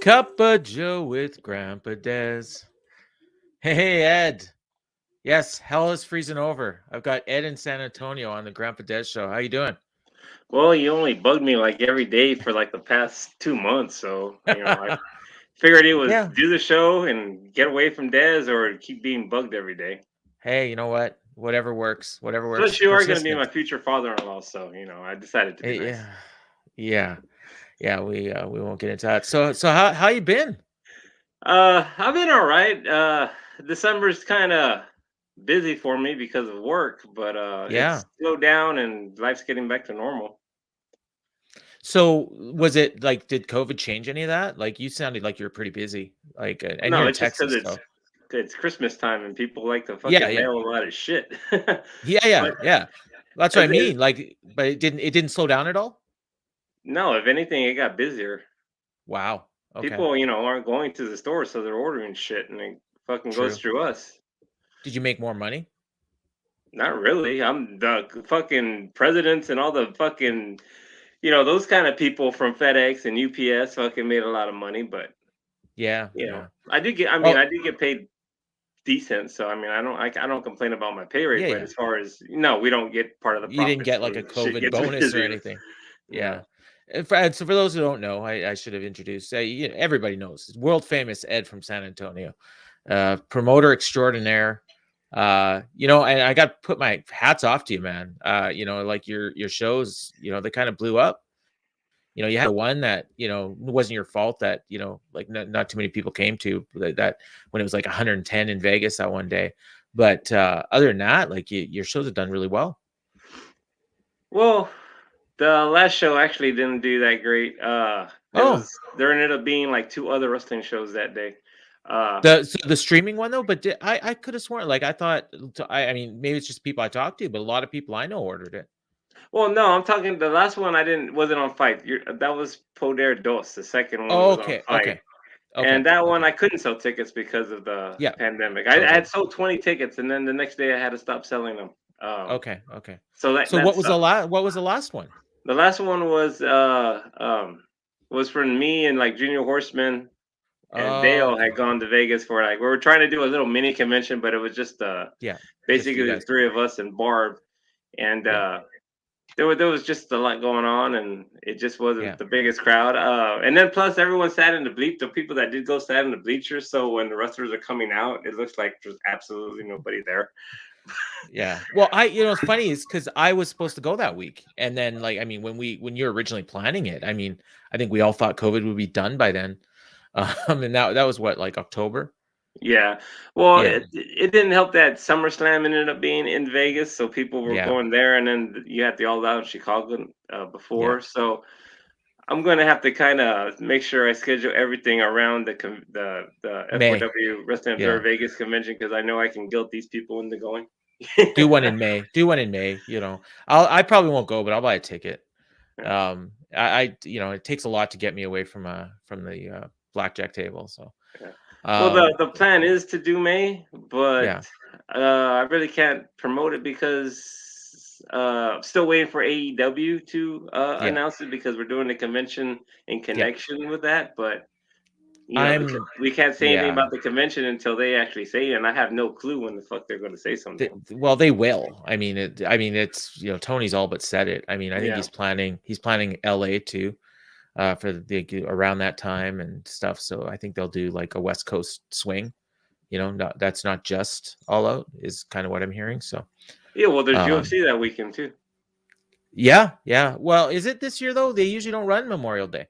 Cup of Joe with Grampa Dez. Hey, Ed. Yes, hell is freezing over. I've got Ed in San Antonio on the Grampa Dez show. How you doing? Well, you only bugged me like every day for like the past 2 months, so I figured it was Yeah. do the show and get away from Dez or keep being bugged every day. Hey, you know what? Whatever works. Whatever works. Plus, you are going to be Persistence. my future father-in-law, so I decided to be nice. Yeah. Yeah. Yeah. We won't get into that. So how you been? I've been all right. December's kind of busy for me because of work, but Yeah. it's slowed down and life's getting back to normal. So was it like did COVID change any of that? Like you sounded like you were pretty busy. Like and No, you're in it's just because Texas, so it's Christmas time and people like to yeah, fucking yeah. mail a lot of shit. Yeah, But yeah, yeah. That's what I it's mean. Like, but it didn't slow down at all? No, if anything, it got busier. Wow. Okay. People, aren't going to the store, so they're ordering shit, and it fucking goes True. through us. Did you make more money? Not really. I'm the fucking presidents and all the fucking, those kind of people from FedEx and UPS fucking made a lot of money, but Yeah, yeah. I did get. I mean, Well, I did get paid decent, so I mean, I don't complain about my pay rate. yeah, But yeah. as far as no, we don't get part of the You didn't profits get like when a shit COVID gets bonus or busier. anything. No. Yeah. And so for those who don't know, I should have introduced. Everybody knows world famous Ed from San Antonio, promoter extraordinaire. And I got to put my hats off to you, man. Like your shows, they kind of blew up. You had the one that wasn't your fault that like not too many people came to that when it was like 110 in Vegas that one day. But other than that, like your shows have done really well. Well, the last show actually didn't do that great. Oh, There ended up being like two other wrestling shows that day. Uh, the streaming one though, but I could have sworn like I thought I mean maybe it's just people I talked to, but a lot of people I know ordered it. well, no, I'm talking the last one. I didn't wasn't on Fight. That was Poder Dos. The second one Oh, was on okay, Fight, okay, okay, and that one okay. I couldn't sell tickets because of the Yeah, pandemic. I totally. had sold 20 tickets, and then the next day I had to stop selling them. Okay, okay. So So that what was the sucked. last? What was the last one? The last one was for me and like Junior Horseman and Oh, Dale had okay. gone to Vegas for like we were trying to do a little mini convention, but it was just Yeah, just for you basically the guys. three of us and Barb, and Yeah, there was just a lot going on, and it just wasn't yeah. the biggest crowd. And then plus everyone sat in the bleach. The people that did go sat in the bleachers, so when the wrestlers are coming out, it looks like there's absolutely nobody there. Yeah. Well, it's funny is because I was supposed to go that week. And then like, I mean, when you're originally planning it, I mean, I think we all thought COVID would be done by then. And that was what, like October? Yeah, well, Yeah. it didn't help that SummerSlam ended up being in Vegas, so people were Yeah. going there, and then you had the All Out in Chicago Yeah. before. So I'm gonna have to kind of make sure I schedule everything around the May. F4W Wrestling Observer Yeah. Vegas convention because I know I can guilt these people into going. Do one in May. Do one in May, I probably won't go, but I'll buy a ticket. Yeah. It takes a lot to get me away from the blackjack table. So, Yeah. Well, um, the plan is to do May, but yeah. I really can't promote it because I'm still waiting for AEW to Yeah. announce it because we're doing the convention in Yeah. connection with that. But I'm we can't say anything yeah. about the convention until they actually say it, and I have no clue when the fuck they're going to say something. Well, they will. It's Tony's all but said it. I mean, I think Yeah. he's planning LA too, for the around that time and stuff. So I think they'll do like a West Coast swing. That's not just All Out is kind of what I'm hearing. So, Yeah. Well, there's um, UFC that weekend too. yeah, yeah. Well, is it this year though? They usually don't run Memorial Day.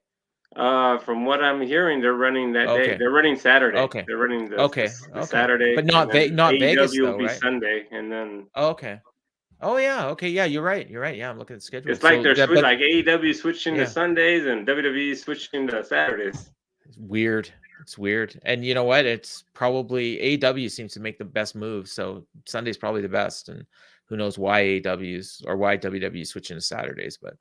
From what I'm hearing, they're running that day. Okay, They're running Saturday. okay, They're running okay, the okay. But Saturday, and then Not Vegas AEW will though, be right? Sunday, and then Okay. Oh yeah, okay, yeah. You're right. You're right. Yeah, I'm looking at the schedule. it's like So they're that, switch but like AEW switching to yeah. Sundays and WWE switching to Saturdays. It's weird. It's weird. And you know what? It's probably AEW seems to make the best move. So Sunday's probably the best. And who knows why AEW's or why WWE switching to Saturdays. But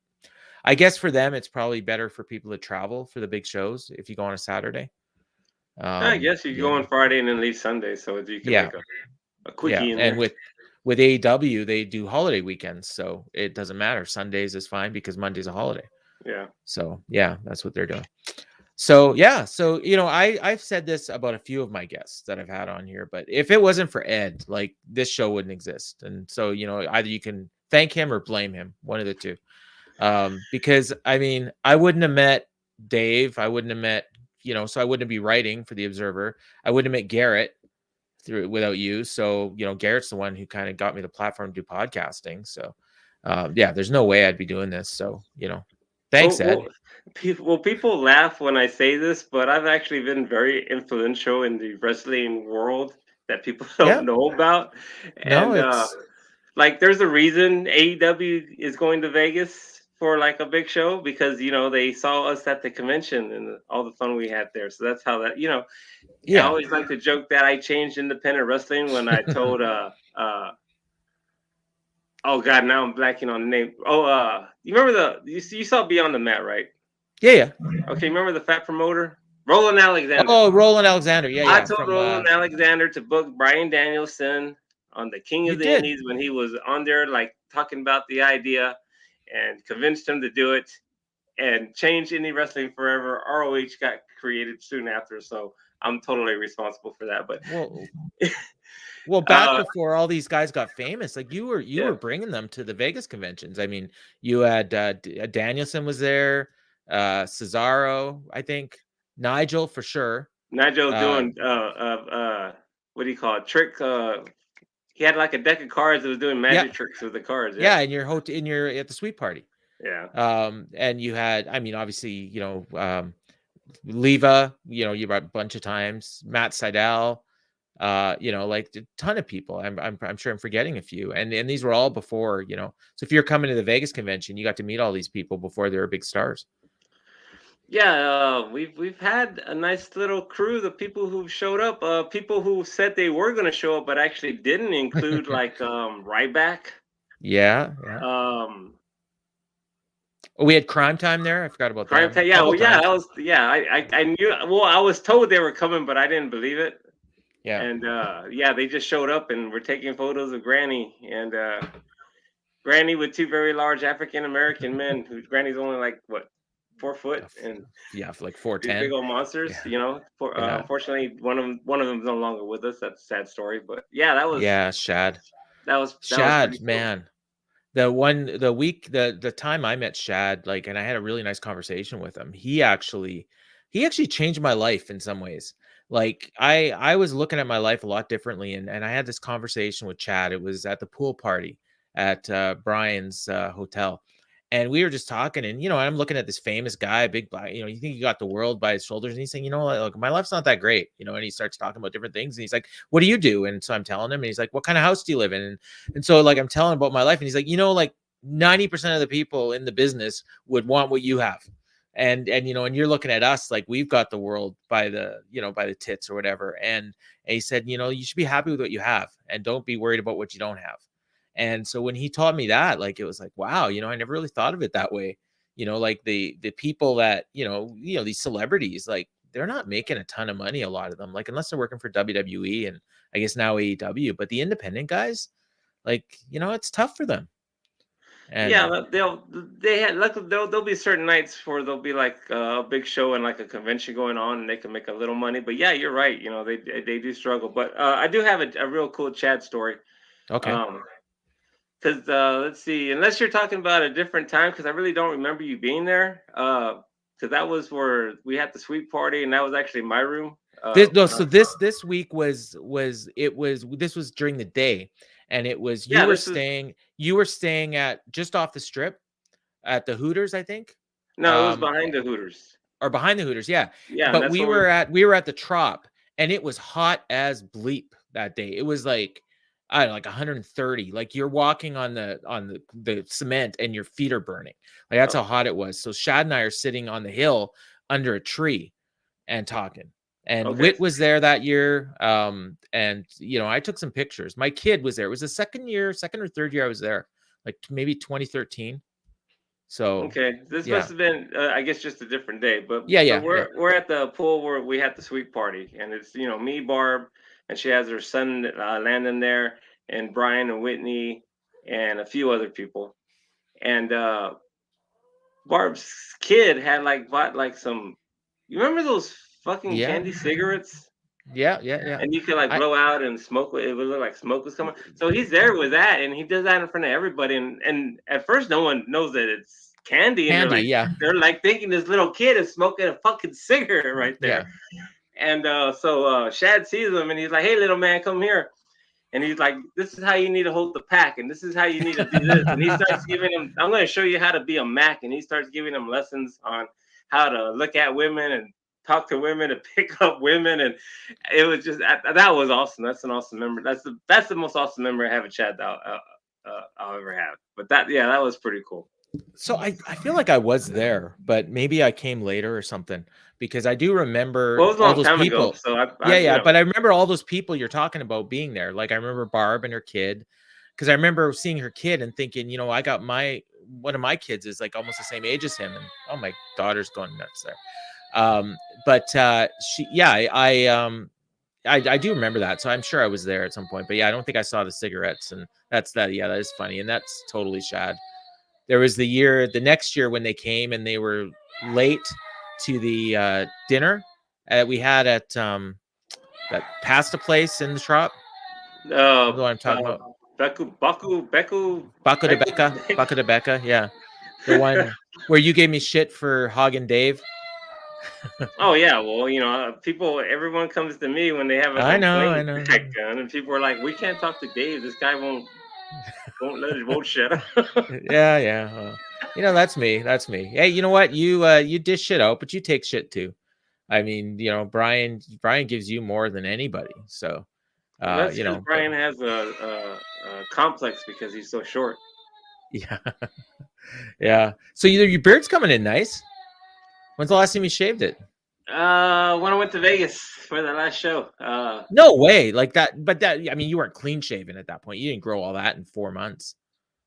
I guess for them, it's probably better for people to travel for the big shows if you go on a Saturday. I guess you go Yeah. on Friday and then leave Sunday, so you can Yeah. make a Yeah. quickie in And there. with AEW, they do holiday weekends. So it doesn't matter. Sundays is fine because Monday's a holiday. Yeah. So yeah, that's what they're doing. So yeah, so I've said this about a few of my guests that I've had on here, but if it wasn't for Ed, like this show wouldn't exist. And so either you can thank him or blame him, one of the two. Because I mean, I wouldn't have met Dave, I wouldn't have met, so I wouldn't be writing for the Observer. I wouldn't have met Garrett through without you. So Garrett's the one who kind of got me the platform to do podcasting. So yeah, there's no way I'd be doing this. So thanks, Well, Ed. well, people laugh when I say this, but I've actually been very influential in the wrestling world that people Yeah, don't know about. no, And it's like, there's a reason AEW is going to Vegas for like a big show, because they saw us at the convention and all the fun we had there. So that's how that. I yeah. always like to joke that I changed independent wrestling when I told oh god, now I'm blanking on the name. Oh, you remember you saw Beyond the Mat, right? Yeah, yeah. Okay, remember the fat promoter? Roland Alexander. Oh, Roland Alexander. Yeah, I yeah. told From Roland Alexander to book Brian Danielson on the King you of the did. Indies when he was on there, like talking about the idea, and convinced him to do it and change Indie Wrestling forever. ROH got created soon after, so I'm totally responsible for that. But Well, back uh, before all these guys got famous, like you were yeah, bringing them to the Vegas conventions. I mean, you had Danielson was there, Cesaro, I think, Nigel for sure. Nigel Uh, doing what do you call it? Trick. He had like a deck of cards that was doing yeah, magic tricks with the cards. Yeah, yeah, in your at the sweet party. yeah. And you had, I mean, obviously, Leva, you brought a bunch of times, Matt Seidel, like a ton of people. I'm sure I'm forgetting a few, and these were all before, so if you're coming to the Vegas convention, you got to meet all these people before they were big stars. Yeah, we've had a nice little crew. The people who showed up, people who said they were going to show up but actually didn't, include like Ryback. Yeah, yeah. Um, Oh, we had Crime Time there. I forgot about Crime them Time. a Yeah, couple well, yeah, times. I was. Yeah, I knew. Well, I was told they were coming, but I didn't believe it. Yeah, And yeah, they just showed up and were taking photos of Granny, and Granny with two very large African American men. Who Granny's only like what, 4 foot, and yeah, for like these big 410. old monsters. Yeah, yeah, Unfortunately, one of them is no longer with us. That's a sad story. But yeah, that was yeah. Shad, pretty cool. man. The time I met Shad, like, and I had a really nice conversation with him. He actually changed my life in some ways. Like I was looking at my life a lot differently, and I had this conversation with Chad. It was at the pool party at Brian's hotel, and we were just talking. And I'm looking at this famous guy, big black. You think he got the world by his shoulders, and he's saying, like, my life's not that great. And he starts talking about different things, and he's like, "What do you do?" And so I'm telling him, and he's like, "What kind of house do you live in?" And so, like, I'm telling about my life, and he's like, like 90% of the people in the business would want what you have. And you're looking at us like we've got the world by the tits or whatever. And he said, you should be happy with what you have and don't be worried about what you don't have. And so when he taught me that, like, it was like, wow, I never really thought of it that way. Like the people that, these celebrities, like, they're not making a ton of money, a lot of them, like, unless they're working for WWE and I guess now AEW, but the independent guys, like, it's tough for them. Yeah, And but they had like there'll be certain nights where there'll be like a big show and like a convention going on, and they can make a little money. But yeah, you're right. They do struggle. But I do have a real cool Chad story. okay. Um, Because let's see, unless you're talking about a different time, because I really don't remember you being there. Because that was where we had the sweet party, and that was actually my room. This no, so this week this was during the day, and it was Yeah, this was you were staying at just off the strip at the Hooters, I think. no, it was Um behind the Hooters. or behind the Hooters, yeah. Yeah, and But that's we where were at the Trop, and it was hot as bleep that day. It was like, I don't know, like 130. Like, you're walking on the cement and your feet are burning. Like, that's oh, how hot it was. So Shad and I are sitting on the hill under a tree and talking. And okay. Wit was there that year. And I took some pictures. My kid was there. It was the second or third year I was there, like maybe 2013. So Okay, this must yeah. have been, I guess, just a different day. But Yeah, so yeah, yeah. we're at the pool where we had the sweet party, and it's me, Barb, and she has her son Landon there, and Brian and Whitney, and a few other people. And Barb's kid had like bought like some. You remember those fucking Yeah, candy cigarettes? yeah. And you could like I blow out and smoke. It would look like smoke was coming. So he's there with that, and he does that in front of everybody. And at first, no one knows that it's candy, and Candy, yeah, they're like thinking this little kid is smoking a fucking cigarette right there. yeah. And so Shad sees him, and he's like, "Hey, little man, come here." And he's like, "This is how you need to hold the pack, and this is how you need to do this." And he starts giving him, "I'm going to show you how to be a Mac." And he starts giving him lessons on how to look at women and talk to women and pick up women. And it was just that was awesome. That's an awesome memory. That's the most awesome memory I have at Chad that I'll ever have. But that was pretty cool. So I feel like I was there, but maybe I came later or something because I do remember Well, it was a all long those time ago, people. so I Yeah, but I remember all those people you're talking about being there. Like I remember Barb and her kid, because I remember seeing her kid and thinking, I got one of my kids is like almost the same age as him, and oh, my daughter's going nuts there. But she, yeah, I do remember that, so I'm sure I was there at some point. But yeah, I don't think I saw the cigarettes, and that's that. Yeah, that is funny, and that's totally Shad. There was the next year when they came and they were late to the dinner we had at that pasta place in the shop. You know what I'm talking about? Baco de Becca. Baco de Becca. Yeah. The one where you gave me shit for Hagen Dave. Oh yeah, well, everyone comes to me when they have a I complaint know. back then, and people are like, "We can't talk to Dave. This guy won't shut up." Yeah. That's me. That's me. Hey, you know what? You dish shit out, but you take shit too. I mean, Brian gives you more than anybody. So, Well, that's because but Brian has a complex because he's so short. yeah, yeah. So your beard's coming in nice. When's the last time you shaved it? When I went to Vegas for the last show. No way, like that. But I mean, you weren't clean shaven at that point. You didn't grow all that in 4 months.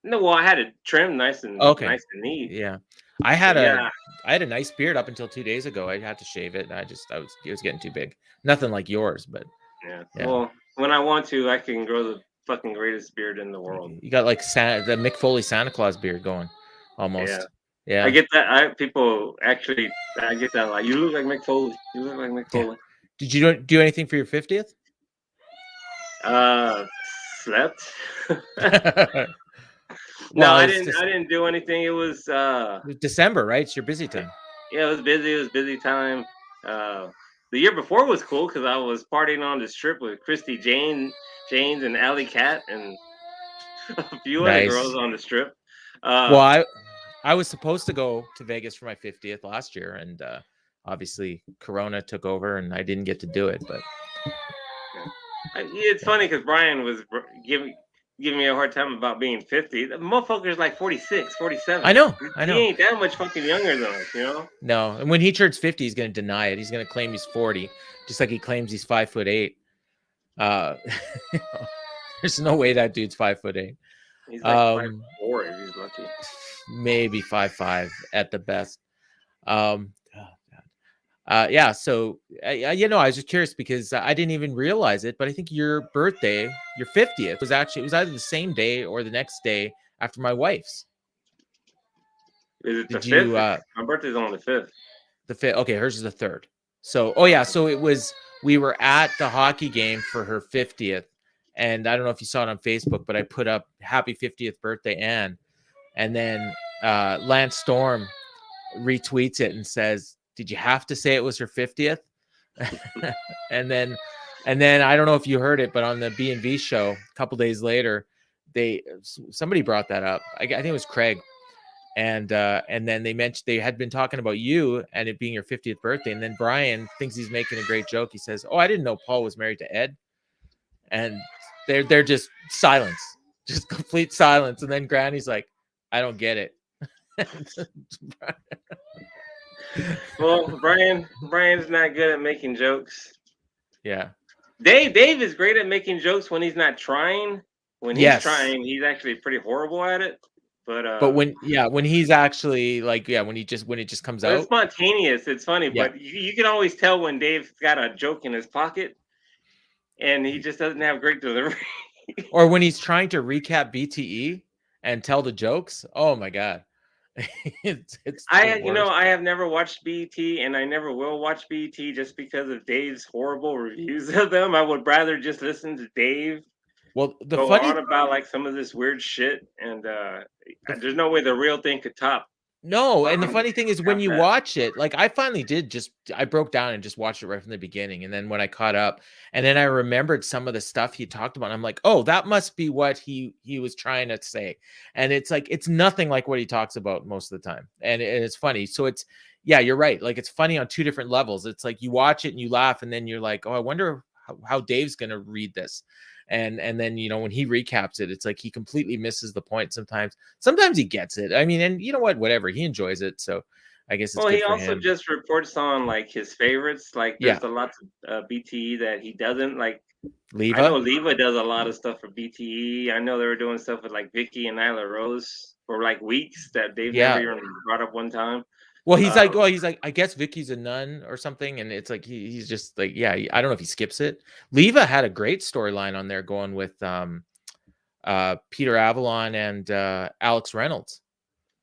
No, well, I had it trimmed nice and Okay, neat. yeah. I had But a yeah, I had a nice beard up until 2 days ago. I had to shave it. It was getting too big. Nothing like yours, but yeah. yeah. Well, when I want to, I can grow the fucking greatest beard in the world. You got like the Mick Foley Santa Claus beard going, Yeah. almost. I Yeah, get that. I get that a lot. You look like Mick Foley. You look like Mick yeah. Foley. Did you do anything for your 50th? Uh, Slept. No, Well, I it's didn't. just I didn't do anything. It was December, right? It's your busy time. yeah, it was busy. It was busy time. Uh, the year before was cool because I was partying on this trip with Christy Janes, and Alley Cat, and a few other Nice. girls on the strip. Well, I was supposed to go to Vegas for my 50th last year, and obviously Corona took over, and I didn't get to do it. But It's funny because Brian was giving me a hard time about being 50. The motherfucker's like 46, 47. I know. He ain't that much fucking younger than us. No, and when he turns 50, he's going to deny it. He's going to claim he's 40, just like he claims he's 5'8". There's no way that dude's 5'8". He's like 5'4" if he's lucky. Maybe 5'5" at the best. Yeah. So I was just curious because I didn't even realize it, but I think your birthday, your 50th, was either the same day or the next day after my wife's. Is it the Did you? 5th? My birthday's on the 5th. The 5th. Okay, hers is the 3rd. So, oh yeah. So it was. We were at the hockey game for her 50th, and I don't know if you saw it on Facebook, but I put up "Happy 50th Birthday, Anne," and then Lance Storm retweets it and says, "Did you have to say it was her 50th?" and then I don't know if you heard it, but on the B&V show a couple days later, somebody brought that up. I think it was Craig, and then they mentioned they had been talking about you and it being your 50th birthday, and then Brian thinks he's making a great joke. He says, "Oh, I didn't know Paul was married to Ed," and they're just silence, just complete silence, and then Granny's like, "I don't get it." Well, Brian's not good at making jokes. Yeah. Dave is great at making jokes when he's not trying. When he's trying, he's actually pretty horrible at it. But when he's actually like, when it just comes out, it's spontaneous. It's funny, yeah. but you can always tell when Dave's got a joke in his pocket, and he just doesn't have great delivery. Or when he's trying to recap BTE and tell the jokes. Oh my God. It's the worst. I have never watched BET, and I never will watch BET just because of Dave's horrible reviews of them. I would rather just listen to Dave Well, the go on funny about like some of this weird shit, and the there's no way the real thing could No, and the fucking funny thing is when top you that. watch it, like I finally did I broke down and just watched it right from the beginning. And then when I caught up, and then I remembered some of the stuff he talked about, I'm like, oh, that must be what he was trying to say. And it's like it's nothing like what he talks about most of the time. And it's funny. So it's yeah, you're right. Like it's funny on two different levels. It's like you watch it and you laugh, and then you're like, oh, I wonder how Dave's gonna read this. And then when he recaps it, it's like he completely misses the point sometimes. Sometimes he gets it. I mean, and you know what? Whatever. He enjoys it, so I guess it's Well, he good for also him. just reports on like his favorites. Like Yeah, there's a lot of BTE that he doesn't like. I know Leva. Leva does a lot of stuff for BTE. I know they were doing stuff with like Vicky and Nyla Rose for like weeks that they've never Yeah. even brought up one time. Well, Um, he's like, I guess Vicky's a nun or something, and it's like he's just like, yeah. I don't know if he skips it. Leva had a great storyline on there going with Peter Avalon and Alex Reynolds,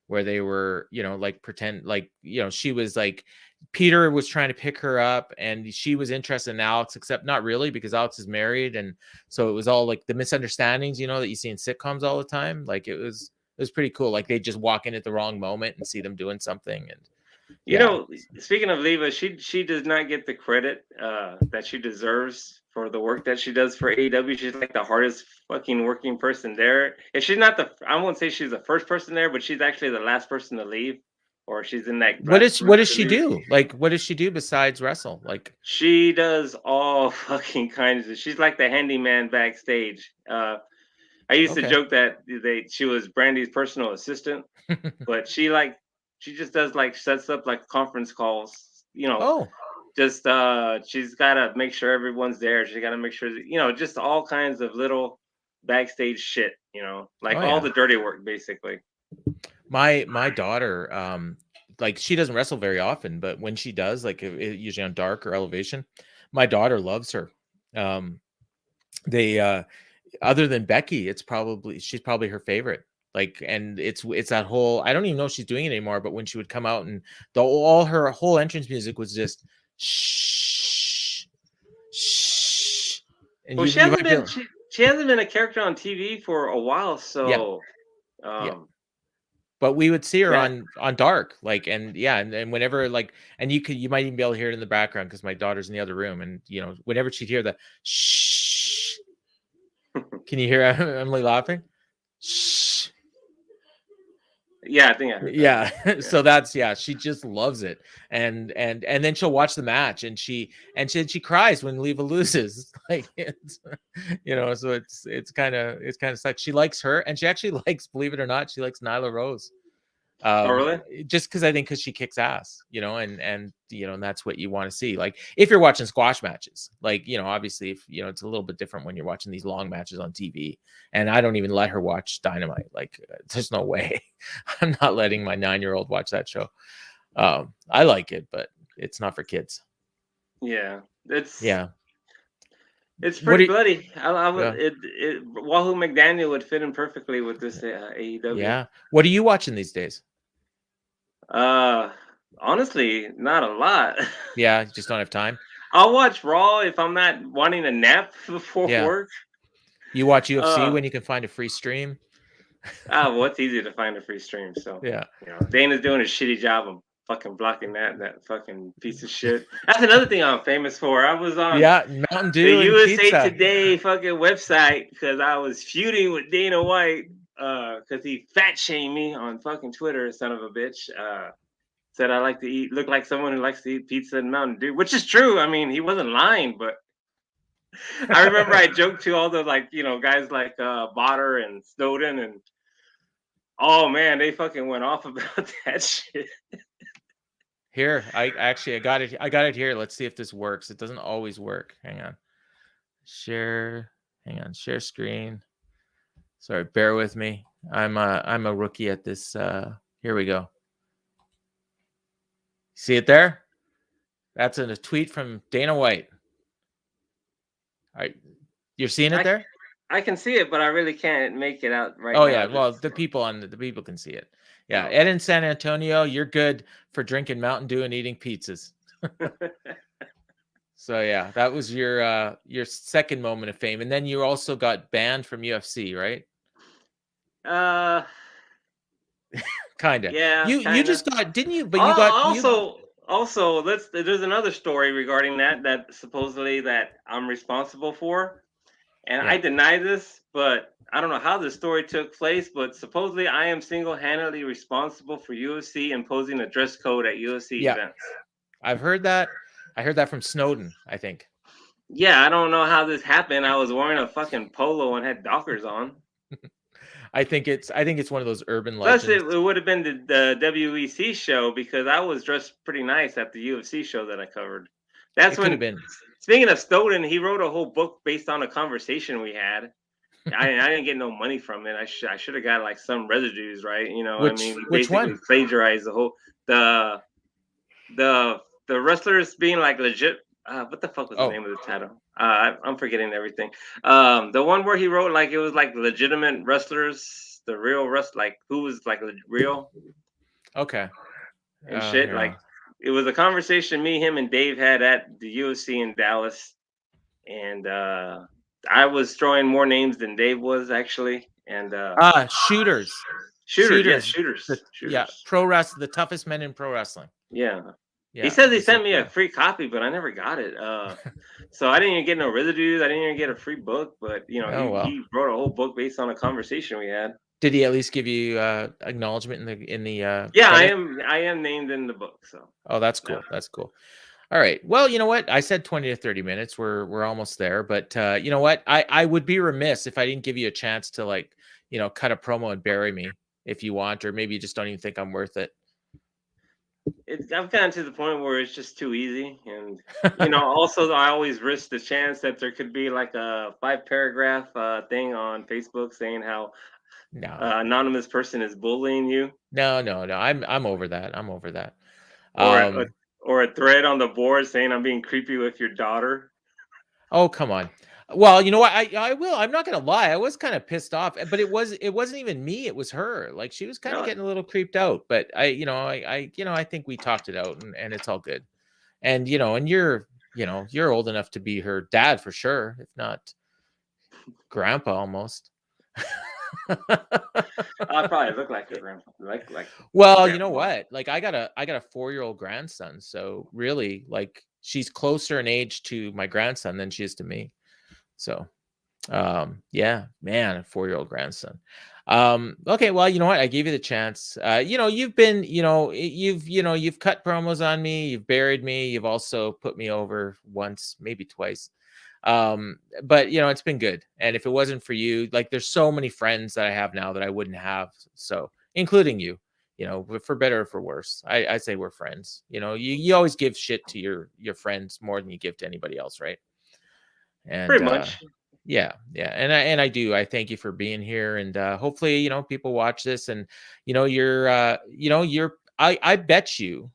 where they were, like pretend like, she was like Peter was trying to pick her up and she was interested in Alex, except not really because Alex is married. And so it was all like the misunderstandings, that you see in sitcoms all the time. Like it was pretty cool. Like they just walk in at the wrong moment and see them doing something. And you yeah. know, speaking of Leva, she does not get the credit that she deserves for the work that she does for AEW. She's like the hardest fucking working person there. If she's not I won't say she's the first person there, but she's actually the last person to leave, or she's in that last What group does to she leave. do? Like, what does she do besides wrestle? Like, She does all fucking kinds of. She's like the handyman backstage. I used to okay. joke that she was Brandy's personal assistant, but she just does like sets up like conference calls. Oh, Just she's got to make sure everyone's there. She got to make sure that, just all kinds of little backstage shit. Like oh all yeah. the dirty work basically. My daughter, like she doesn't wrestle very often, but when she does, like usually on Dark or Elevation, my daughter loves her. Um, they other than Becky, she's probably her favorite. Like, and it's that whole, I don't even know if she's doing it anymore, but when she would come out and all her whole entrance music was just shh, shh, and Well, you might be she hasn't been a character on TV for a while, yeah, so yeah. um But we would see her that on Dark, like, and yeah, and whenever like, and you might even be able to hear it in the background because my daughter's in the other room, and whenever she'd hear the shh, can you hear Emily laughing? Shh. yeah, I think I heard that. Yeah. Yeah. So that's yeah, she just loves it. And then she'll watch the match and she cries when Leva loses. Like it's so it's kind of sucks. She likes her and she actually likes, believe it or not, she likes Nyla Rose. Oh, really? Just because she kicks ass, and that's what you want to see. Like if you're watching squash matches, like obviously if it's a little bit different when you're watching these long matches on TV. And I don't even let her watch Dynamite. Like there's no way. I'm not letting my 9-year-old watch that show. I like it, but it's not for kids. Yeah. It's Yeah. it's What pretty do you, bloody. I would yeah, Wahoo McDaniel would fit in perfectly with this AEW. yeah. What are you watching these days? Uh Honestly, not a lot. Yeah, you just don't have time. I'll watch Raw if I'm not wanting a nap before Yeah. work. You watch UFC Uh when you can find a free stream. well, it's easy to find a free stream, so Yeah. Dana's doing a shitty job of fucking blocking that fucking piece of shit. That's another thing I'm famous for. I was on Yeah, Mountain the Dew and USA pizza. Today fucking website because I was feuding with Dana White because he fat shamed me on fucking Twitter, son of a bitch. Said I look like someone who likes to eat pizza and Mountain Dew, which is true. I mean, he wasn't lying, but I remember I joked to all the guys like Botter and Snowden, and oh man, they fucking went off about that shit. Here, I got it. I got it here. Let's see if this works. It doesn't always work. Hang on. Share. Hang on. Share screen. Sorry, bear with me. I'm a rookie at this. Here we go. See it there? That's a tweet from Dana White. All right, you're seeing it there? I can see it, but I really can't make it out right Oh now. yeah. Well, the people can see it. Yeah, So. Ed in San Antonio, you're good for drinking Mountain Dew and eating pizzas. So yeah, that was your second moment of fame, and then you also got banned from UFC, right? uh, Kinda. yeah, You kind of. just got didn't you? But you got you. Also, there's another story regarding that supposedly that I'm responsible for, and I Yeah. deny this, but I don't know how the story took place, but supposedly I am single-handedly responsible for UFC imposing a dress code at UFC Yeah. events. I've heard that. I heard that from Snowden, I think. Yeah, I don't know how this happened. I was wearing a fucking polo and had Dockers on. I think it's one of those urban Plus, legends. it would have been the WEC show because I was dressed pretty nice at the UFC show that I covered. That's It could have when, been. speaking of Snowden, he wrote a whole book based on a conversation we had. I didn't get no money from it. I should have got like some residues, right? You know, I mean, we Which basically one? plagiarized the whole the the the wrestlers being like legit. What the fuck was the Oh, name of the title? I'm forgetting everything. The one where he wrote like it was like legitimate wrestlers, the real like who was like real okay. and shit. Here. Like it was a conversation me, him, and Dave had at the UFC in Dallas, and I was throwing more names than Dave was actually. And Shooters. shooters, yes, Shooters. shooters, Yeah, shooters. pro wrestling, the toughest men in pro wrestling. Yeah. He Yeah, says he this is sent me a free copy, but I never got it. So I didn't even get no residues. I didn't even get a free book. But you know, oh well. he wrote a whole book based on a conversation we had. Did he at least give you acknowledgement in the Yeah, credit? I am named in the book. So Oh, that's yeah. cool. That's cool. All right. Well, you know what? I said 20 to 30 minutes. We're almost there, but you know what? I would be remiss if I didn't give you a chance to like, cut a promo and bury me if you want, or maybe you just don't even think I'm worth it. I've gotten to the point where it's just too easy, and you know, also I always risk the chance that there could be like a 5 paragraph thing on Facebook saying how No. anonymous person is bullying you, No, no, no. I'm over that. I'm over that. or a, Um, or a thread on the board saying I'm being creepy with your daughter. oh, come on. Well, you know what? I will. I'm not gonna lie. I was kind of pissed off, but it wasn't even me. It was her. Like she was kind of Really? getting a little creeped out. But I think we talked it out, and it's all good. And and you're old enough to be her dad for sure, if not grandpa almost. I probably look like your grandpa, like Well, you know grandpa. what? Like I got a 4-year-old grandson, so really, like she's closer in age to my grandson than she is to me. So, yeah, man, a 4-year-old grandson. Okay, well, you know what? I gave you the chance. You've been, you've cut promos on me, you've buried me, you've also put me over once, maybe twice. But it's been good. And if it wasn't for you, like there's so many friends that I have now that I wouldn't have. So, including you, for better or for worse, I say we're friends. You always give shit to your friends more than you give to anybody else, right? And Pretty much. yeah, and I do. I thank you for being here, and hopefully, people watch this, and I bet you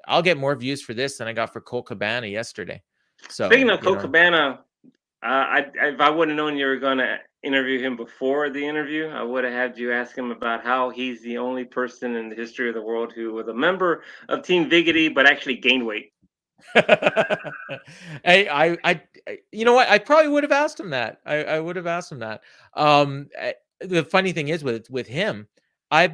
I'll get more views for this than I got for Cole Cabana yesterday. Speaking So of Colt Cabana, if I would have known you were gonna interview him before the interview, I would have had you ask him about how he's the only person in the history of the world who was a member of Team Viggity but actually gained weight. You know what? I probably would have asked him that. I would have asked him that. The funny thing is with him, I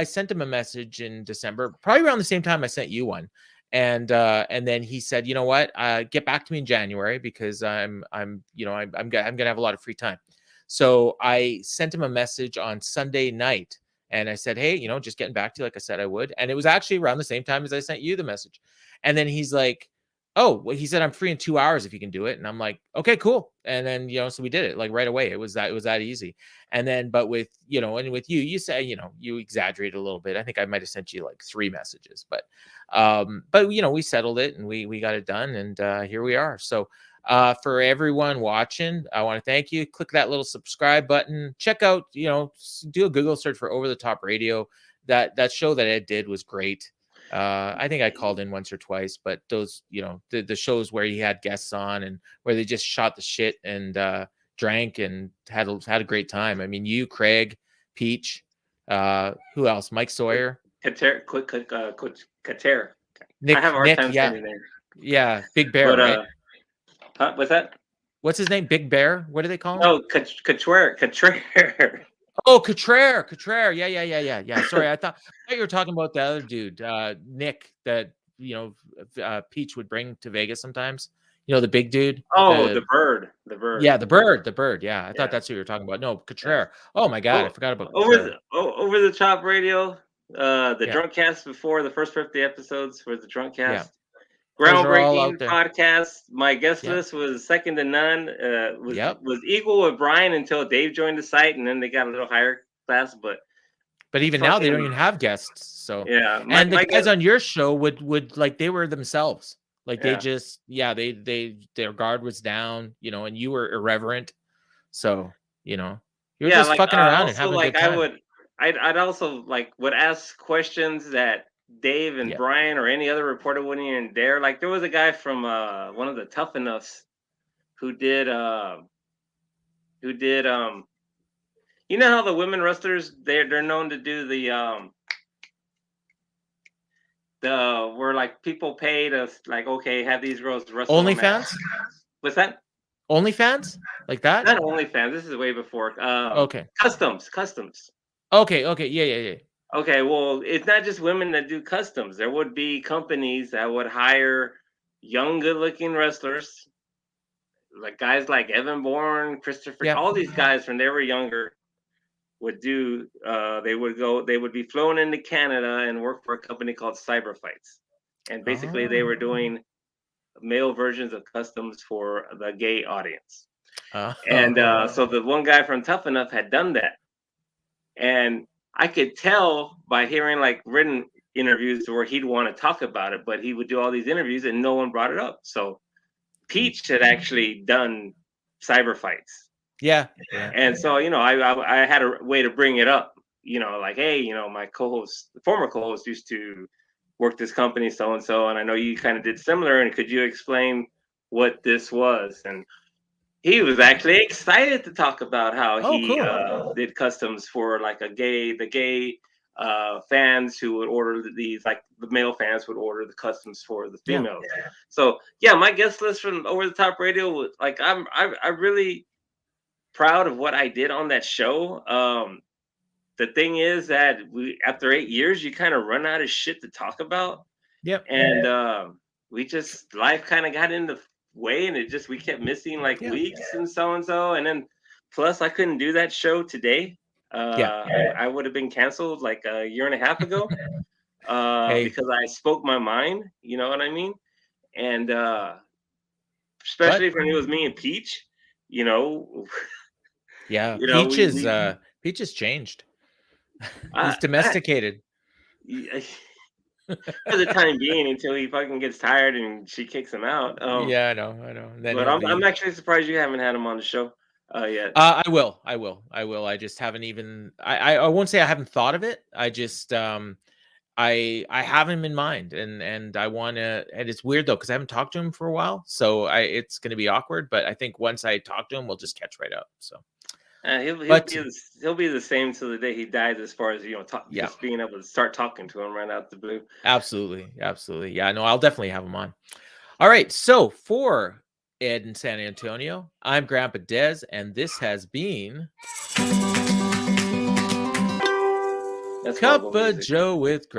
sent him a message in December, probably around the same time I sent you one, and then he said, you know what, get back to me in January because I'm gonna have a lot of free time. So I sent him a message on Sunday night. And I said, hey, just getting back to you like I said I would. And it was actually around the same time as I sent you the message. And then he's like, oh, well, he said, I'm free in 2 hours if you can do it. And I'm like, okay, cool. And then, so we did it like right away. It was that easy. And then, but with, and with you say, you exaggerate a little bit. I think I might've sent you like 3 messages, but we settled it and we got it done. And here we are. So for everyone watching, I want to thank you. Click that little subscribe button. Check out, do a Google search for Over the Top Radio. That show that Ed did was great. I think I called in once or twice, but those, the shows where he had guests on and where they just shot the shit and drank and had a great time. I mean, you, Craig, Peach, Who else? Mike Sawyer. Kater. Nick. I have a hard Nick. time Yeah. saying his name. Yeah. Big Bear, But right? what's that? What's his name? Big Bear. What do they call him? No, Cotrer. Oh, Cotrer. Yeah. Sorry, I thought you were talking about the other dude, Nick, that Peach would bring to Vegas sometimes. You know, the big dude. Oh, the bird. Yeah, the bird. Yeah, I thought that's who you were talking about. No, Cotrer. Oh my God, I forgot about Cotrer. Over the top radio. The Yeah. drunk cast before the first 50 episodes for the drunk Yeah. cast. Those are all out Groundbreaking there. podcast. My guest Yep. list was second to none. Yep. Was equal with Brian until Dave joined the site, and then they got a little higher class. But even now, they don't even have guests. So yeah, and the guys on your show would like they were themselves. Like they Yeah. just their guard was down, you know, and you were irreverent. So you know you're just fucking around and having a good time. I'd also would ask questions that Dave and Yeah. Brian or any other reporter wouldn't even dare. Like there was a guy from one of the Tough Enoughs who did you know how the women wrestlers they're known to do the where like people pay to like okay have these girls wrestle on OnlyFans? What's that? OnlyFans? Like that? Not OnlyFans. This is way before. Okay. Customs. Okay. Yeah. Okay, well, it's not just women that do customs. There would be companies that would hire young, good-looking wrestlers, like guys like Evan Bourne, Christopher, Yeah. all these guys when they were younger would do. They would be flown into Canada and work for a company called Cyber Fights, and basically they were doing male versions of customs for the gay audience. And so the one guy from Tough Enough had done that, and I could tell by hearing like written interviews where he'd want to talk about it, but he would do all these interviews and no one brought it up. So Peach had actually done Cyber Fights. Yeah. And so, you know, I had a way to bring it up, you know, like, hey, you know, my co-host, the former co-host used to work this company, so-and-so, and I know you kind of did similar, and could you explain what this was? And he was actually excited to talk about how he did customs for like the gay fans who would order these, like the male fans would order the customs for the females. Yeah. So yeah, my guest list from Over the Top Radio was like I'm really proud of what I did on that show. The thing is that after 8 years, you kind of run out of shit to talk about. Yep. And we just life kind of got in the way, and we kept missing like weeks and so, and then plus I couldn't do that show today. I would have been canceled like a year and a half ago because I spoke my mind, you know what I mean? And especially when it was me and Peach, you know. Yeah, you know, Peach has changed. He's domesticated. For the time being, until he fucking gets tired and she kicks him out. Yeah, I know. Then but I'm actually surprised you haven't had him on the show yet. I will. I just haven't even. I won't say I haven't thought of it. I just I have him in mind, and I want to. And it's weird though because I haven't talked to him for a while, so it's going to be awkward. But I think once I talk to him, we'll just catch right up. So. He'll be the same till the day he dies, as far as just being able to start talking to him right out the blue. Absolutely. Yeah, no, I'll definitely have him on. All right, so for Ed in San Antonio, I'm Grampa Dez, and this has been Cup of Joe with Grandpa.